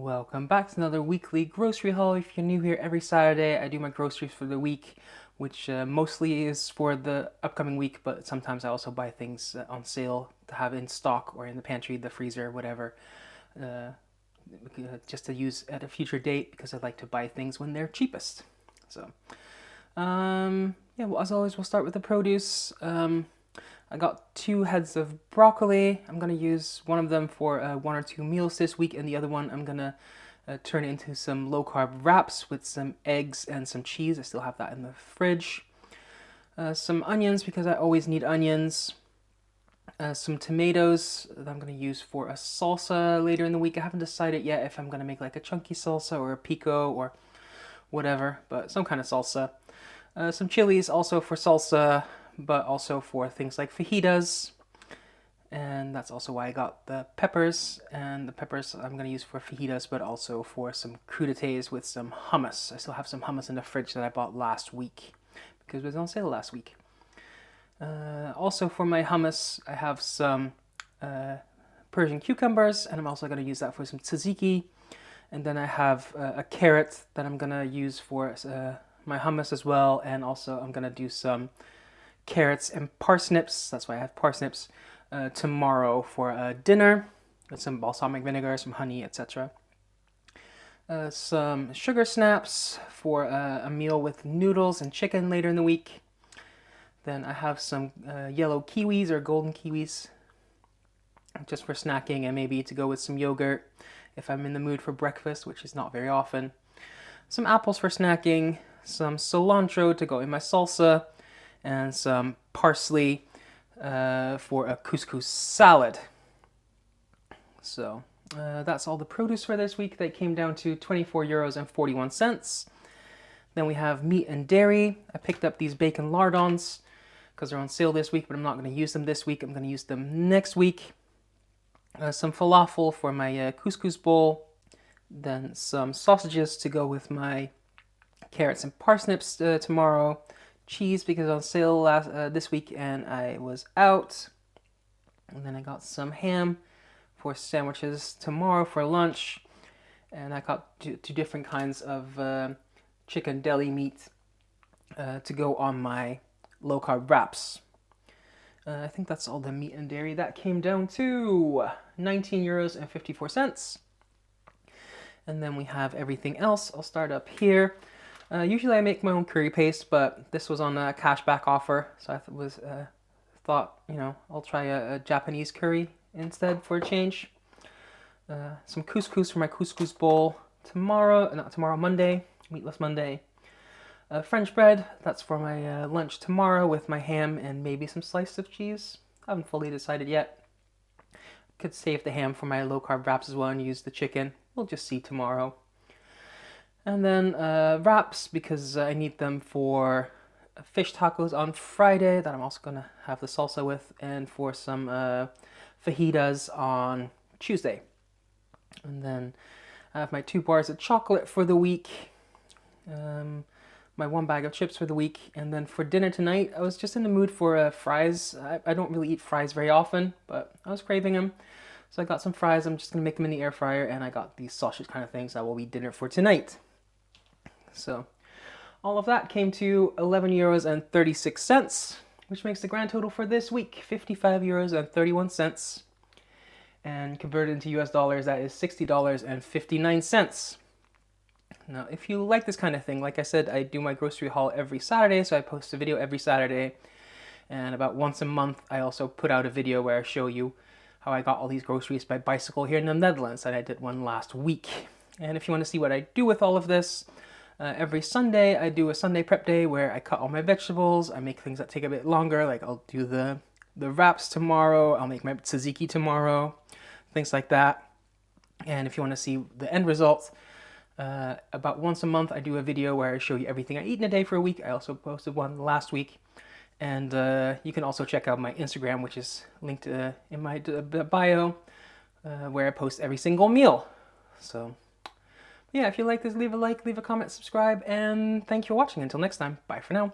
Welcome back to another weekly grocery haul. If you're new here, every Saturday I do my groceries for the week, which mostly is for the upcoming week, but sometimes I also buy things on sale to have in stock or in the pantry, the freezer, whatever, uh, just to use at a future date because I like to buy things when they're cheapest. So, yeah, well, as always, we'll start with the produce. I got 2 heads of broccoli. I'm gonna use one of them for 1 or 2 meals this week, and the other one I'm gonna turn into some low carb wraps with some eggs and some cheese. I still have that in the fridge. Some onions because I always need onions. Some tomatoes that I'm gonna use for a salsa later in the week. I haven't decided yet if I'm gonna make like a chunky salsa or a pico or whatever, but some kind of salsa. Some chilies also for salsa, but also for things like fajitas. And that's also why I got the peppers. And the peppers I'm going to use for fajitas, but also for some crudités with some hummus. I still have some hummus in the fridge that I bought last week because it was on sale last week. Also for my hummus, I have some Persian cucumbers, and I'm also going to use that for some tzatziki. And then I have a carrot that I'm going to use for my hummus as well. And also I'm going to do some carrots and parsnips. That's why I have parsnips tomorrow for dinner with some balsamic vinegar, some honey, etc. Some sugar snaps for a meal with noodles and chicken later in the week. Then I have some yellow kiwis or golden kiwis just for snacking and maybe to go with some yogurt if I'm in the mood for breakfast, which is not very often. Some apples for snacking, some cilantro to go in my salsa, and some parsley for a couscous salad. So that's all the produce for this week. That came down to 24 euros and 41 cents. Then we have meat and dairy. I picked up these bacon lardons because they're on sale this week, but I'm not going to use them this week. I'm going to use them next week. Some falafel for my couscous bowl. Then some sausages to go with my carrots and parsnips tomorrow. Cheese because on sale this week and I was out. And then I got some ham for sandwiches tomorrow for lunch. And I got two different kinds of chicken deli meat to go on my low carb wraps. I think that's all the meat and dairy. That came down to 19 euros and 54 cents. And then we have everything else. I'll start up here. Usually I make my own curry paste, but this was on a cashback offer, so I thought, I'll try a Japanese curry instead for a change. Some couscous for my couscous bowl Monday, meatless Monday. French bread, that's for my lunch tomorrow with my ham and maybe some slices of cheese. I haven't fully decided yet. Could save the ham for my low carb wraps as well and use the chicken. We'll just see tomorrow. And then wraps because I need them for fish tacos on Friday that I'm also going to have the salsa with, and for some fajitas on Tuesday. And then I have my 2 bars of chocolate for the week, my 1 bag of chips for the week, and then for dinner tonight I was just in the mood for fries. I don't really eat fries very often, but I was craving them. So I got some fries. I'm just going to make them in the air fryer, and I got these sausage kind of things that will be dinner for tonight. So all of that came to 11 euros and 36 cents, which makes the grand total for this week 55 euros and 31 cents. And converted into US dollars, that is $60 and 59 cents. Now, if you like this kind of thing, like I said, I do my grocery haul every Saturday, so I post a video every Saturday. And about once a month, I also put out a video where I show you how I got all these groceries by bicycle here in the Netherlands, and I did one last week. And if you want to see what I do with all of this, every Sunday I do a Sunday prep day where I cut all my vegetables. I make things that take a bit longer, like I'll do the wraps tomorrow, I'll make my tzatziki tomorrow, things like that. And if you want to see the end result, about once a month I do a video where I show you everything I eat in a day for a week. I also posted one last week. And you can also check out my Instagram, which is linked in my bio, where I post every single meal. So yeah, if you like this, leave a like, leave a comment, subscribe, and thank you for watching. Until next time, bye for now.